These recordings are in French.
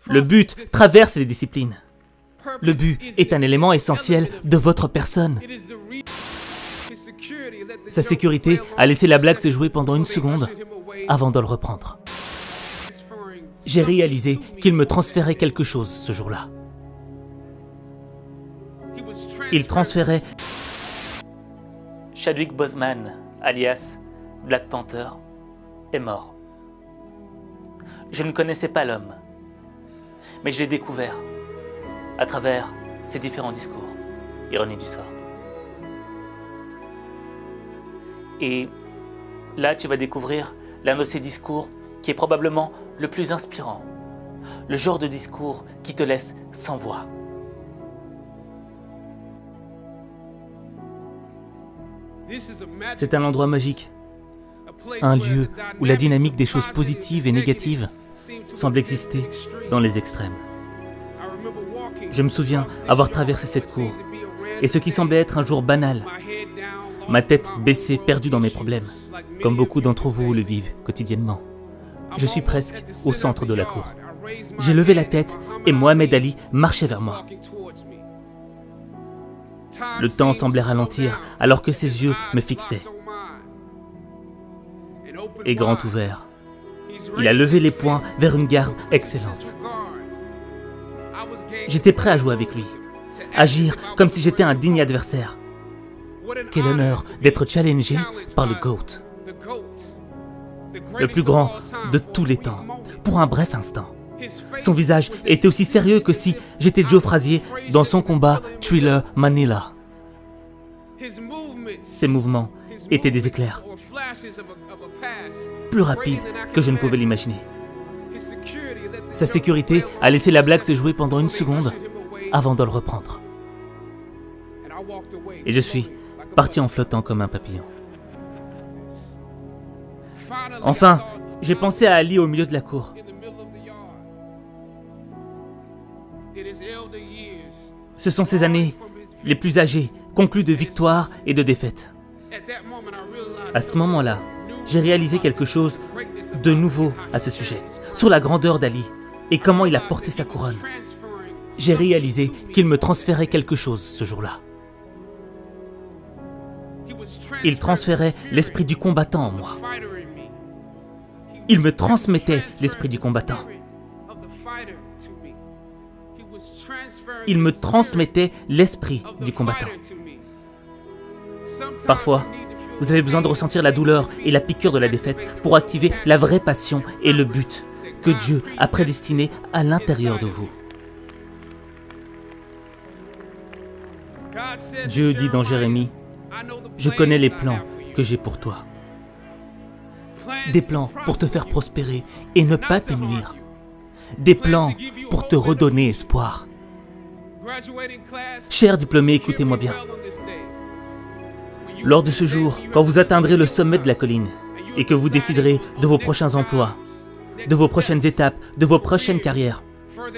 Le but traverse les disciplines. Le but est un élément essentiel de votre personne. Sa sécurité a laissé la blague se jouer pendant une seconde avant de le reprendre. J'ai réalisé qu'il me transférait quelque chose ce jour-là. Il transférait Chadwick Boseman, alias Black Panther, est mort. Je ne connaissais pas l'homme, mais je l'ai découvert à travers ses différents discours. Ironie du sort. Et là, tu vas découvrir l'un de ces discours qui est probablement le plus inspirant. Le genre de discours qui te laisse sans voix. C'est un endroit magique. Un lieu où la dynamique des choses positives et négatives semble exister dans les extrêmes. Je me souviens avoir traversé cette cour, et ce qui semblait être un jour banal, ma tête baissée, perdue dans mes problèmes, comme beaucoup d'entre vous le vivent quotidiennement. Je suis presque au centre de la cour. J'ai levé la tête et Mohamed Ali marchait vers moi. Le temps semblait ralentir alors que ses yeux me fixaient. Et grand ouvert, il a levé les poings vers une garde excellente. J'étais prêt à jouer avec lui, agir comme si j'étais un digne adversaire. Quel honneur d'être challengé par le GOAT, le plus grand de tous les temps, pour un bref instant. Son visage était aussi sérieux que si j'étais Joe Frazier dans son combat Thriller Manila. Ses mouvements étaient des éclairs, plus rapides que je ne pouvais l'imaginer. Sa sécurité a laissé la blague se jouer pendant une seconde avant de le reprendre. Et je suis parti en flottant comme un papillon. Enfin, j'ai pensé à Ali au milieu de la cour. Ce sont ces années les plus âgées, conclues de victoires et de défaites. À ce moment-là, j'ai réalisé quelque chose de nouveau à ce sujet, sur la grandeur d'Ali et comment il a porté sa couronne. J'ai réalisé qu'il me transférait quelque chose ce jour-là. Il transférait l'esprit du combattant en moi. Il me transmettait l'esprit du combattant. Il me transmettait l'esprit du combattant. Parfois, vous avez besoin de ressentir la douleur et la piqûre de la défaite pour activer la vraie passion et le but que Dieu a prédestiné à l'intérieur de vous. Dieu dit dans Jérémie, « Je connais les plans que j'ai pour toi. » Des plans pour te faire prospérer et ne pas te nuire. Des plans pour te redonner espoir. Chers diplômés, écoutez-moi bien. Lors de ce jour, quand vous atteindrez le sommet de la colline et que vous déciderez de vos prochains emplois, de vos prochaines étapes, de vos prochaines carrières,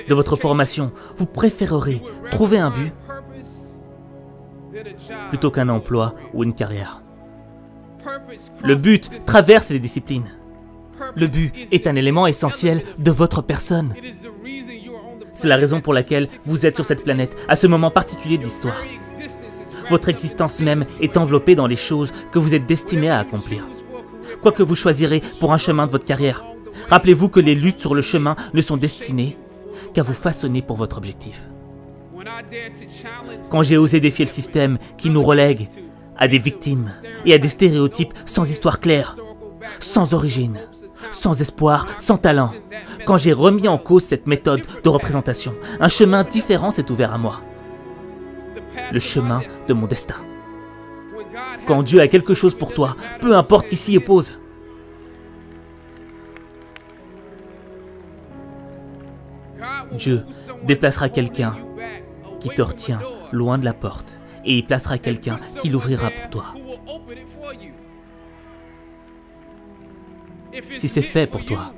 de votre formation, vous préférerez trouver un but plutôt qu'un emploi ou une carrière. Le but traverse les disciplines. Le but est un élément essentiel de votre personne. C'est la raison pour laquelle vous êtes sur cette planète, à ce moment particulier de l'histoire. Votre existence même est enveloppée dans les choses que vous êtes destiné à accomplir. Quoi que vous choisirez pour un chemin de votre carrière, rappelez-vous que les luttes sur le chemin ne sont destinées qu'à vous façonner pour votre objectif. Quand j'ai osé défier le système qui nous relègue à des victimes et à des stéréotypes sans histoire claire, sans origine, sans espoir, sans talent, quand j'ai remis en cause cette méthode de représentation, un chemin différent s'est ouvert à moi. Le chemin de mon destin. Quand Dieu a quelque chose pour toi, peu importe qui s'y oppose. Dieu déplacera quelqu'un qui te retient loin de la porte et il placera quelqu'un qui l'ouvrira pour toi. Si c'est fait pour toi.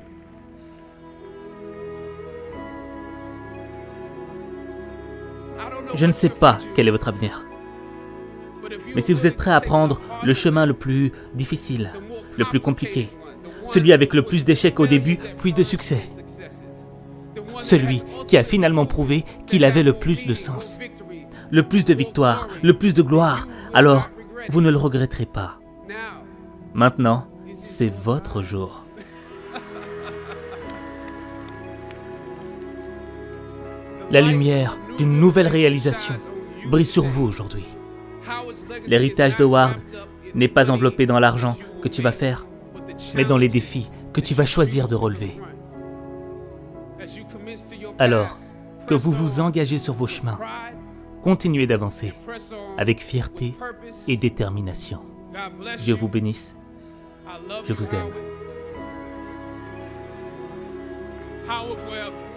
Je ne sais pas quel est votre avenir. Mais si vous êtes prêt à prendre le chemin le plus difficile, le plus compliqué, celui avec le plus d'échecs au début, puis de succès, celui qui a finalement prouvé qu'il avait le plus de sens, le plus de victoires, le plus de gloire, alors vous ne le regretterez pas. Maintenant, c'est votre jour. La lumière d'une nouvelle réalisation brille sur vous aujourd'hui. L'héritage d'Howard n'est pas enveloppé dans l'argent que tu vas faire, mais dans les défis que tu vas choisir de relever. Alors que vous vous engagez sur vos chemins, continuez d'avancer avec fierté et détermination. Dieu vous bénisse. Je vous aime.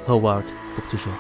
Howard pour toujours.